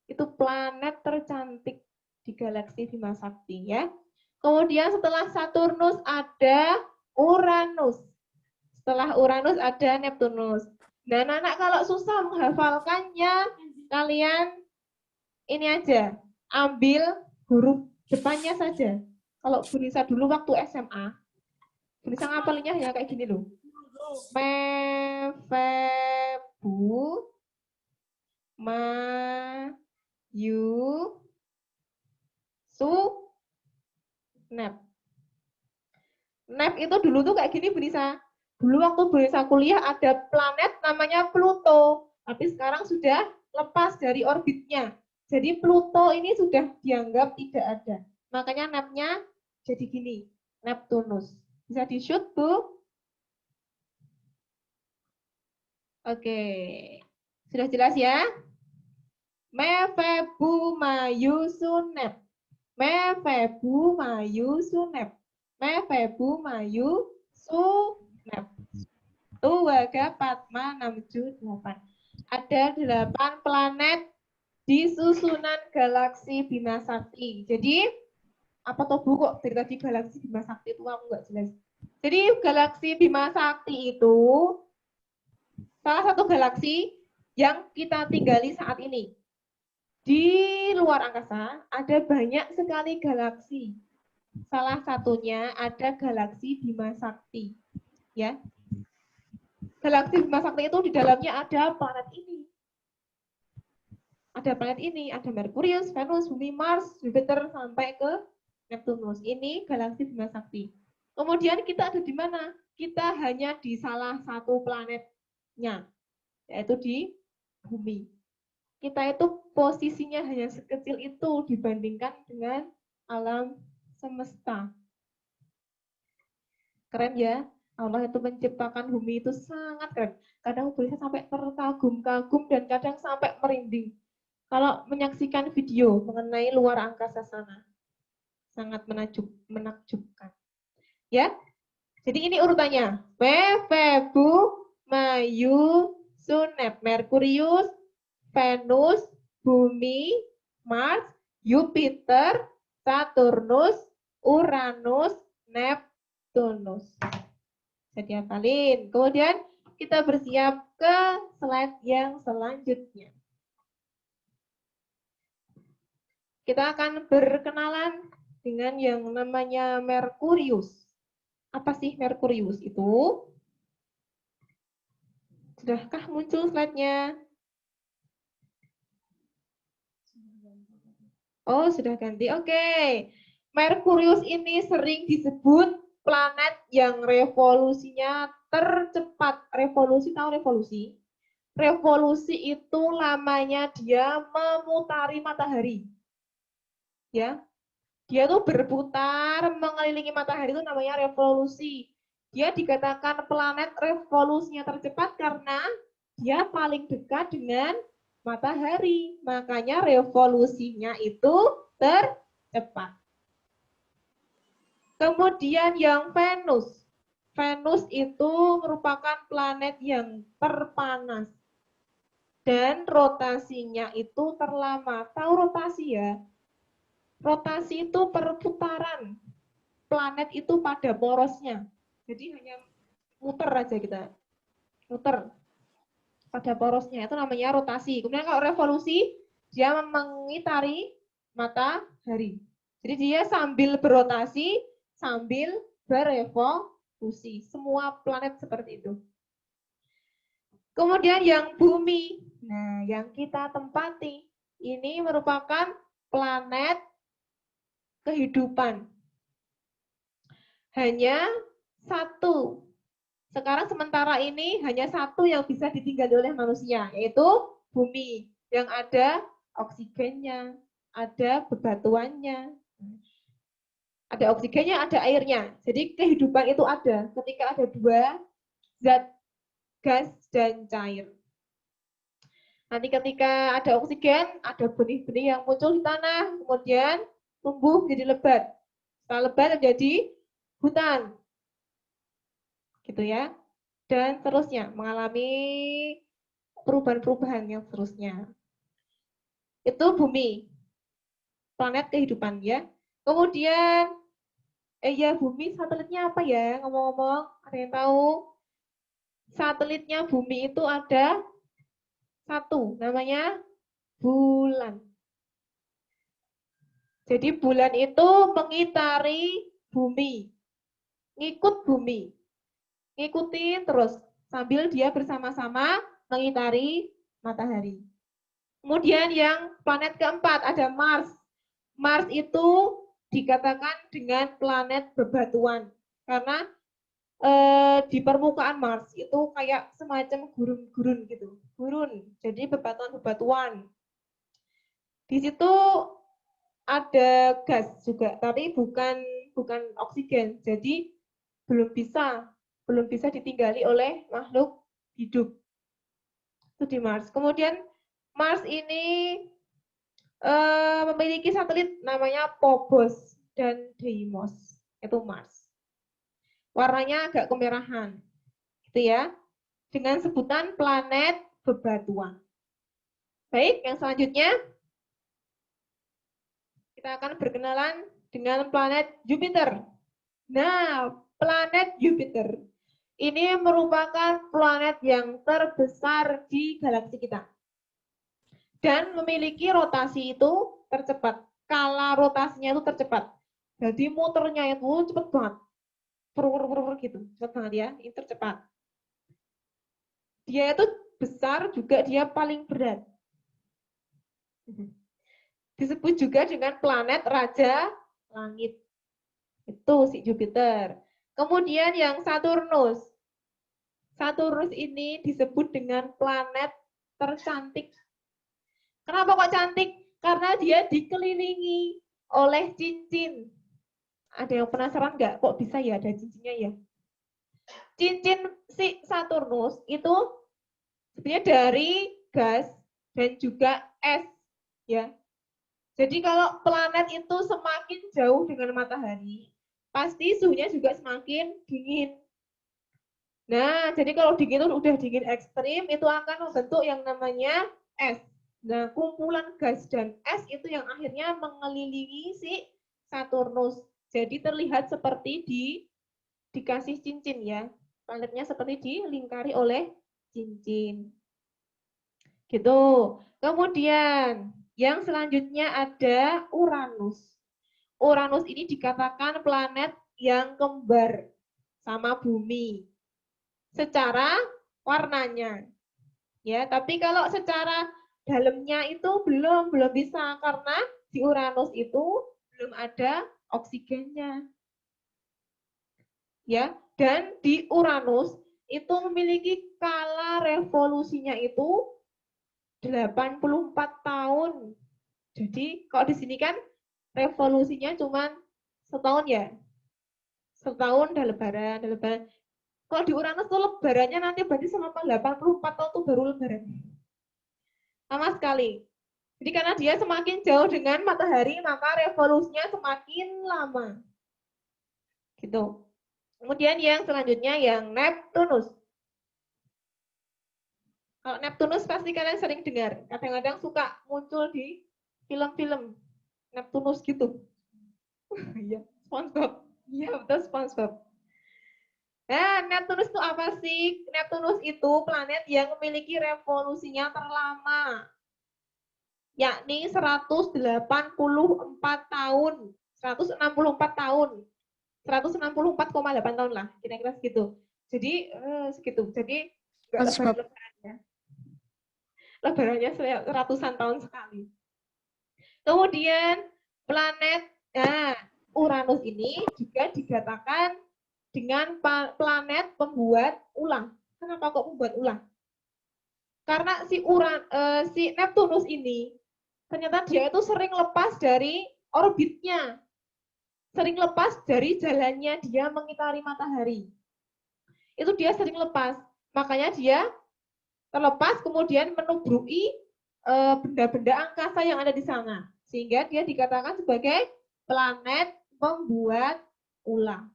Itu planet tercantik di galaksi Bima Sakti ya. Kemudian setelah Saturnus ada Uranus. Setelah Uranus ada Neptunus. Dan anak kalau susah menghafalkannya, kalian ini aja. ambil huruf depannya saja. Kalau Bu Nisa dulu waktu SMA, Bu Nisa ngapalinnya ya kayak gini loh. Me, fe, bu, ma, yu, su, nep. Nep itu dulu tuh kayak gini Bu Nisa. Dulu waktu Bu Nisa kuliah ada planet namanya Pluto. Tapi sekarang sudah lepas dari orbitnya. Jadi Pluto ini sudah dianggap tidak ada. Makanya nepnya jadi gini, Neptunus. Bisa di-shoot, Bu? Oke. Sudah jelas ya? Me, fe, bu, ma, yu, su, nep. Me, fe, bu, ma, yu, su, nep. Me, fe, bu, ma, yu, su, nep. 1, 2, 3, 4, 5, 6, 7, 8. Ada 8 planet di susunan galaksi Bima Sakti. Jadi, apa tuh Bu kok dari tadi galaksi Bima Sakti itu aku nggak jelas. Jadi, galaksi Bima Sakti itu salah satu galaksi yang kita tinggali saat ini. Di luar angkasa ada banyak sekali galaksi. Salah satunya ada galaksi Bima Sakti. Ya, galaksi Bima Sakti itu di dalamnya ada planet ini. Ada planet ini, ada Merkurius, Venus, Bumi, Mars, Jupiter, sampai ke Neptunus. Ini galaksi Bima Sakti. Kemudian kita ada di mana? Kita hanya di salah satu planetnya, yaitu di Bumi. Kita itu posisinya hanya sekecil itu dibandingkan dengan alam semesta. Keren ya? Allah itu menciptakan bumi itu sangat keren. Kadang bisa sampai terkagum-kagum dan kadang sampai merinding. Kalau menyaksikan video mengenai luar angkasa sana, sangat menakjubkan. Ya, jadi ini urutannya. Me, Fe, Bu, Ma, Yu, Su, Nep. Merkurius, Venus, Bumi, Mars, Jupiter, Saturnus, Uranus, Neptunus. Jadi hafalin. Kemudian kita bersiap ke slide yang selanjutnya. Kita akan berkenalan dengan yang namanya Merkurius. Apa sih Merkurius itu? Sudahkah muncul slide-nya? Oh, sudah ganti. Oke. Merkurius ini sering disebut planet yang revolusinya tercepat. Revolusi, tahu revolusi? Revolusi itu lamanya dia memutari matahari. Ya, dia tuh berputar mengelilingi matahari itu namanya revolusi. Dia dikatakan planet revolusinya tercepat karena dia paling dekat dengan matahari. Makanya revolusinya itu tercepat. Kemudian yang Venus. Venus itu merupakan planet yang terpanas. Dan rotasinya itu terlama. Tahu rotasi ya? Rotasi itu perputaran planet itu pada porosnya. Jadi hanya muter aja kita. Muter pada porosnya. Itu namanya rotasi. Kemudian kalau revolusi, dia mengitari matahari. Jadi dia sambil berotasi, sambil berevolusi. Semua planet seperti itu. Kemudian yang bumi. Nah, yang kita tempati. Ini merupakan planet kehidupan. Hanya satu. Sekarang sementara ini hanya satu yang bisa ditinggali oleh manusia, yaitu bumi. Yang ada oksigennya, ada bebatuannya. Ada oksigennya, ada airnya. Jadi kehidupan itu ada ketika ada dua zat gas dan cair. Nanti ketika ada oksigen, ada benih-benih yang muncul di tanah, kemudian tumbuh menjadi lebat. Setelah lebat menjadi hutan. Gitu ya. Dan seterusnya, mengalami perubahan-perubahan yang seterusnya. Itu bumi, planet kehidupan ya. Kemudian, ya bumi satelitnya apa ya? Ngomong-ngomong, ada yang tahu? Satelitnya bumi itu ada satu, namanya bulan. Jadi bulan itu mengitari bumi, ngikut bumi, ngikutin terus sambil dia bersama-sama mengitari matahari. Kemudian yang planet keempat ada Mars. Mars itu dikatakan dengan planet bebatuan karena di permukaan Mars itu kayak semacam gurun-gurun gitu, gurun. Jadi bebatuan-bebatuan. Di situ ada gas juga, tapi bukan oksigen. Jadi belum bisa ditinggali oleh makhluk hidup. Itu di Mars. Kemudian Mars ini memiliki satelit namanya Phobos dan Deimos. Itu Mars. Warnanya agak kemerahan. Gitu ya. Dengan sebutan planet bebatuan. Baik, yang selanjutnya kita akan berkenalan dengan planet Jupiter. Nah, planet Jupiter ini merupakan planet yang terbesar di galaksi kita. Dan memiliki rotasi itu tercepat. Skala rotasinya itu tercepat. Jadi muternya itu cepat banget. Gitu. Cepat banget ya, ini tercepat. Dia itu besar juga dia paling berat. Disebut juga dengan planet Raja Langit. Itu si Jupiter. Kemudian yang Saturnus. Saturnus ini disebut dengan planet tercantik. Kenapa kok cantik? Karena dia dikelilingi oleh cincin. Ada yang penasaran nggak? Kok bisa ya ada cincinnya ya? Cincin si Saturnus itu sebenarnya dari gas dan juga es. Ya, jadi kalau planet itu semakin jauh dengan matahari, pasti suhunya juga semakin dingin. Nah, jadi kalau dingin itu udah dingin ekstrim, itu akan membentuk yang namanya es. Nah, kumpulan gas dan es itu yang akhirnya mengelilingi si Saturnus. Jadi terlihat seperti dikasih cincin ya. Planetnya seperti dilingkari oleh cincin. Gitu. Kemudian yang selanjutnya ada Uranus. Uranus ini dikatakan planet yang kembar sama bumi secara warnanya. Ya, tapi kalau secara dalamnya itu belum bisa karena di Uranus itu belum ada oksigennya. Ya, dan di Uranus itu memiliki skala revolusinya itu 84 tahun. Jadi kalau di sini kan revolusinya cuma setahun ya. Setahun dah lebaran, dah lebaran. Kalau di Uranus tuh lebarannya nanti berarti selama 84 tahun tuh baru lebaran. Sama sekali. Jadi karena dia semakin jauh dengan matahari, maka revolusinya semakin lama. Gitu. Kemudian yang selanjutnya yang Neptunus. Kalau Neptunus pasti kalian sering dengar. Kadang-kadang suka muncul di film-film Neptunus gitu. Iya, SpongeBob. Iya, betul SpongeBob. Nah, Neptunus itu apa sih? Neptunus itu planet yang memiliki revolusinya terlama, yakni 184 tahun. 164 tahun. 164,8 tahun lah, kira-kira segitu. Jadi segitu. Jadi enggak lebaran ya. Lebarannya ratusan tahun sekali. Kemudian planet Uranus ini juga dikatakan dengan planet pembuat ulang. Kenapa kok membuat ulang? Karena si Neptunus ini ternyata dia itu sering lepas dari orbitnya, sering lepas dari jalannya dia mengitari matahari. Itu dia sering lepas, makanya dia terlepas kemudian menubruki benda-benda angkasa yang ada di sana, sehingga dia dikatakan sebagai planet pembuat ulang.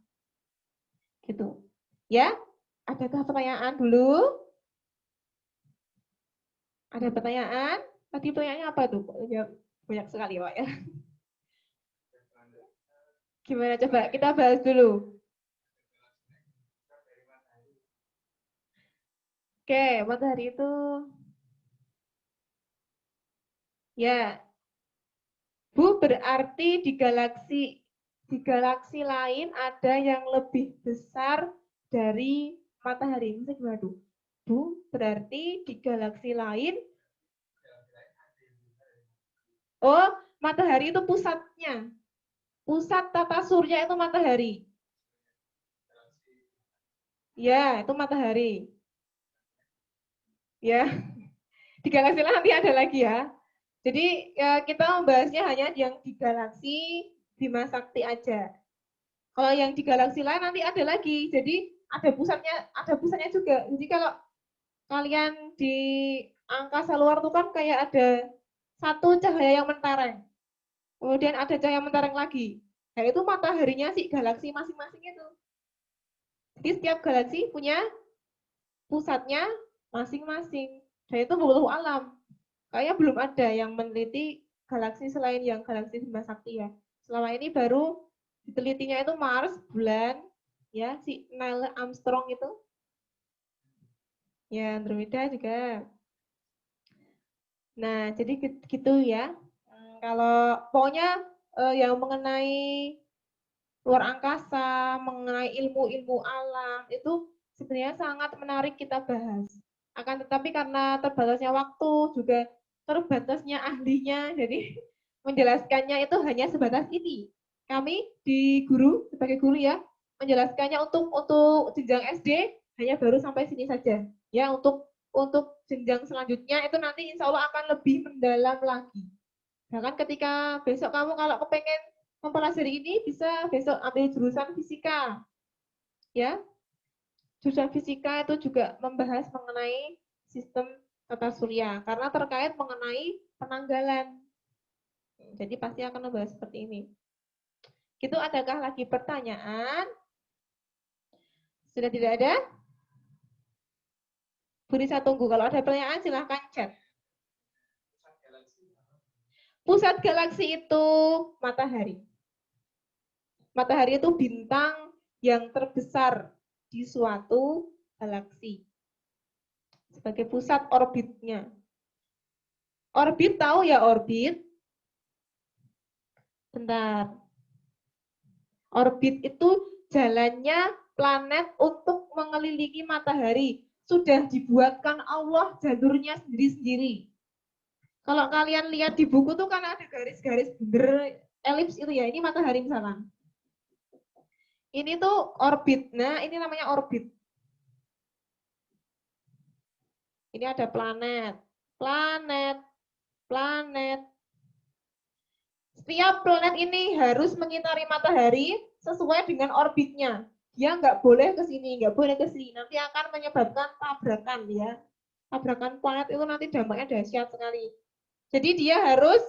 Gitu. Ya, adakah pertanyaan dulu? Ada pertanyaan? Tadi pertanyaannya apa tuh? Banyak sekali, Pak ya. Gimana coba kita bahas dulu. Oke, matahari itu ya Bu, berarti di galaksi lain ada yang lebih besar dari matahari. Ini gimana tuh? Bu, berarti di galaksi lain, oh, matahari itu pusatnya. Pusat tata surya itu matahari. Ya, itu matahari. Ya, di galaksi lain nanti ada lagi ya. Jadi ya, kita membahasnya hanya yang di galaksi Bima Sakti aja. Kalau yang di galaksi lain nanti ada lagi. Jadi ada pusatnya juga. Jadi kalau kalian di angkasa luar tuh kan kayak ada satu cahaya yang mentereng. Kemudian ada cahaya mentereng lagi. Nah, itu mataharinya si galaksi masing-masing itu. Jadi setiap galaksi punya pusatnya masing-masing. Dan itu wallahu alam. Kayaknya belum ada yang meneliti galaksi selain yang galaksi Bima Sakti ya. Selama ini baru ditelitinya itu Mars, bulan, ya si Neil Armstrong itu. Ya, Andromeda juga. Nah, jadi gitu ya. Kalau pokoknya yang mengenai luar angkasa, mengenai ilmu-ilmu alam, itu sebenarnya sangat menarik kita bahas. Akan tetapi karena terbatasnya waktu, juga terbatasnya ahlinya, jadi menjelaskannya itu hanya sebatas ini. Kami di guru, sebagai guru ya, menjelaskannya untuk jenjang SD hanya baru sampai sini saja. Ya, untuk jenjang selanjutnya itu nanti insya Allah akan lebih mendalam lagi. Bahkan ketika besok kamu kalau kepengen mempelajari ini bisa besok ambil jurusan fisika. Ya. Jurusan fisika itu juga membahas mengenai sistem tata surya karena terkait mengenai penanggalan. Jadi pasti akan membahas seperti ini. Itu adakah lagi pertanyaan? Sudah tidak ada? Beri saya tunggu. Kalau ada pertanyaan silahkan chat. Pusat galaksi itu matahari. Matahari itu bintang yang terbesar di suatu galaksi. Sebagai pusat orbitnya. Orbit tahu ya orbit? Bentar. Orbit itu jalannya planet untuk mengelilingi matahari. Sudah dibuatkan Allah jalurnya sendiri-sendiri. Kalau kalian lihat di buku tuh kan ada garis-garis bunder elips itu ya. Ini matahari misalkan. Ini tuh orbit. Nah, ini namanya orbit. Ini ada planet. Planet. Planet. Setiap planet ini harus mengitari matahari sesuai dengan orbitnya. Dia nggak boleh ke sini, nggak boleh ke sini. Nanti akan menyebabkan tabrakan ya. Tabrakan planet itu nanti dampaknya dahsyat sekali. Jadi dia harus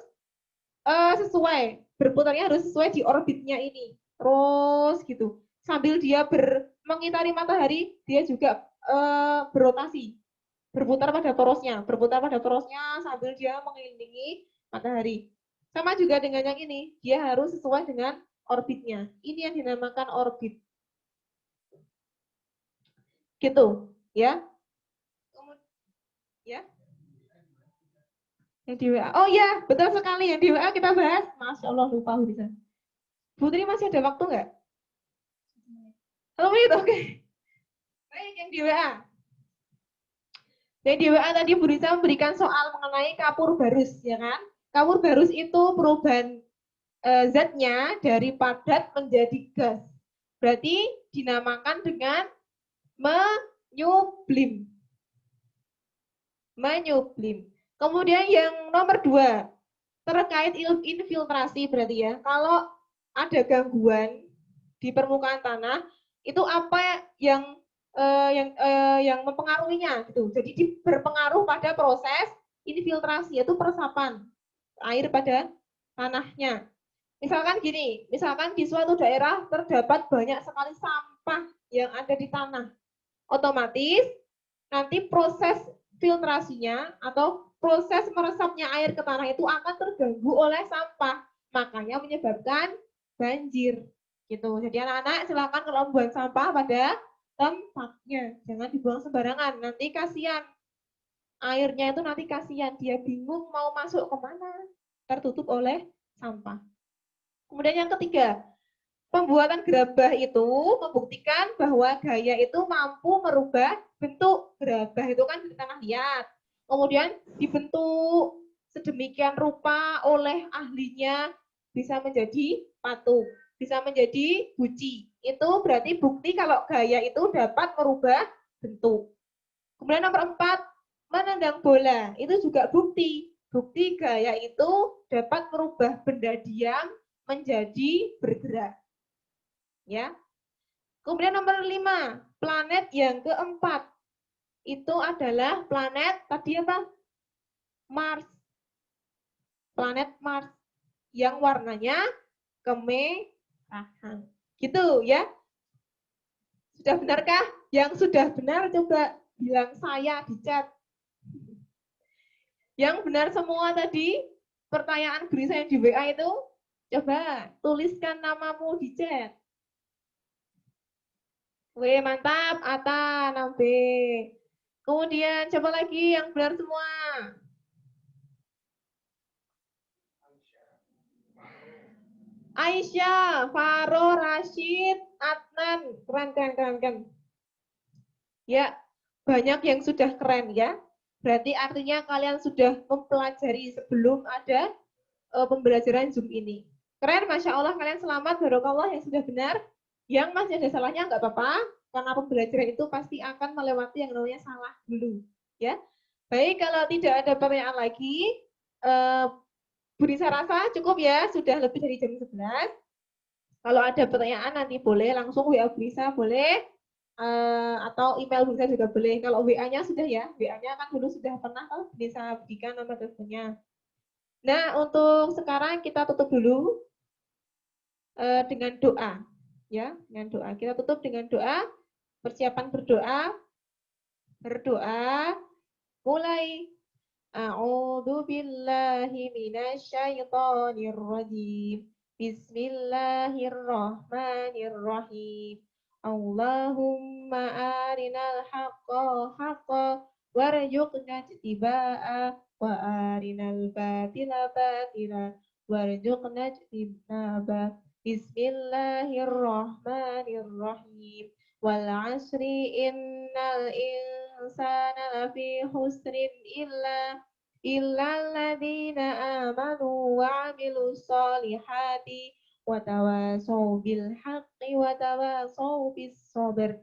sesuai, berputarnya harus sesuai di orbitnya ini. Terus gitu. Sambil dia mengitari matahari, dia juga berotasi. Berputar pada torosnya sambil dia mengelilingi matahari. Sama juga dengan yang ini, dia harus sesuai dengan orbitnya. Ini yang dinamakan orbit. Gitu, ya. Ya. Yang di WA. Oh ya, betul sekali yang di WA kita bahas. Masya Allah lupa bisa. Putri masih ada waktu nggak? 1 menit, oke. Baik, yang di WA. Yang di WA tadi Bu Risa memberikan soal mengenai kapur barus, ya kan? Kapur barus itu perubahan zatnya dari padat menjadi gas. Berarti dinamakan dengan menyublim. Menyublim. Kemudian yang nomor 2, terkait infiltrasi berarti ya. Kalau ada gangguan di permukaan tanah, itu apa yang mempengaruhinya gitu. Jadi berpengaruh pada proses infiltrasi, yaitu peresapan air pada tanahnya. Misalkan gini, misalkan di suatu daerah terdapat banyak sekali sampah yang ada di tanah. Otomatis nanti proses filtrasinya atau proses meresapnya air ke tanah itu akan terganggu oleh sampah. Makanya menyebabkan banjir. Gitu. Jadi anak-anak silakan kalau membuang sampah pada tempatnya. Jangan dibuang sembarangan. Nanti kasihan. Airnya itu nanti kasihan. Dia bingung mau masuk kemana. Tertutup oleh sampah. Kemudian yang ketiga, pembuatan gerabah itu membuktikan bahwa gaya itu mampu merubah bentuk. Gerabah itu kan kita lihat. Kemudian dibentuk sedemikian rupa oleh ahlinya bisa menjadi patung, bisa menjadi guci. Itu berarti bukti kalau gaya itu dapat merubah bentuk. Kemudian nomor 4, menendang bola. Itu juga bukti. Bukti gaya itu dapat merubah benda diam menjadi bergerak. Ya. Kemudian nomor 5, planet yang keempat. Itu adalah planet tadi apa? Mars. Planet Mars yang warnanya kemerahan. Gitu ya. Sudah benarkah? Yang sudah benar coba bilang saya di chat. Yang benar semua tadi, pertanyaan Gurisa yang di WA itu, coba tuliskan namamu di chat. Wih, mantap, Ata, Nambe. Kemudian coba lagi yang benar semua. Aisyah, Faro, Rashid, Adnan. Keren, keren, keren, keren. Ya, banyak yang sudah keren ya. Berarti artinya kalian sudah mempelajari sebelum ada pembelajaran Zoom ini. Keren, Masya Allah, kalian selamat, barokallah yang sudah benar. Yang masih ada salahnya nggak apa-apa, karena pembelajaran itu pasti akan melewati yang namanya salah dulu. Ya, baik, kalau tidak ada pertanyaan lagi, Budi saya rasa cukup ya, sudah lebih dari jam 11. Kalau ada pertanyaan nanti boleh langsung WA Brisa, boleh, atau email Brisa juga boleh. Kalau WA-nya sudah ya, WA-nya kan dulu sudah pernah kan bisa berikan nomor teleponnya. Nah, untuk sekarang kita tutup dulu dengan doa, ya, dengan doa. Kita tutup dengan doa, persiapan berdoa, mulai. A'udzu billahi minasyaitonir rajim. Bismillahirrahmanirrahim. Allahumma arinal haqqa haqqa warzuqna ittiba'a wa arinal batila batila warzuqna ijtinaba. Bismillahirrahmanirrahim. Wal 'asri innal insana lafi husrin illa alladzina amanu wa 'amilus solihati wa tawasaw bil haqqi wa tawasaw bis sabr.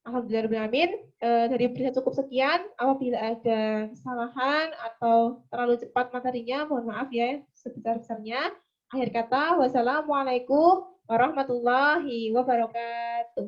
Alhamdulillahirrahmanirrahim. Dari berita cukup sekian. Apabila ada kesalahan atau terlalu cepat materinya, mohon maaf ya sebesar-besarnya. Akhir kata, wassalamualaikum warahmatullahi wabarakatuh.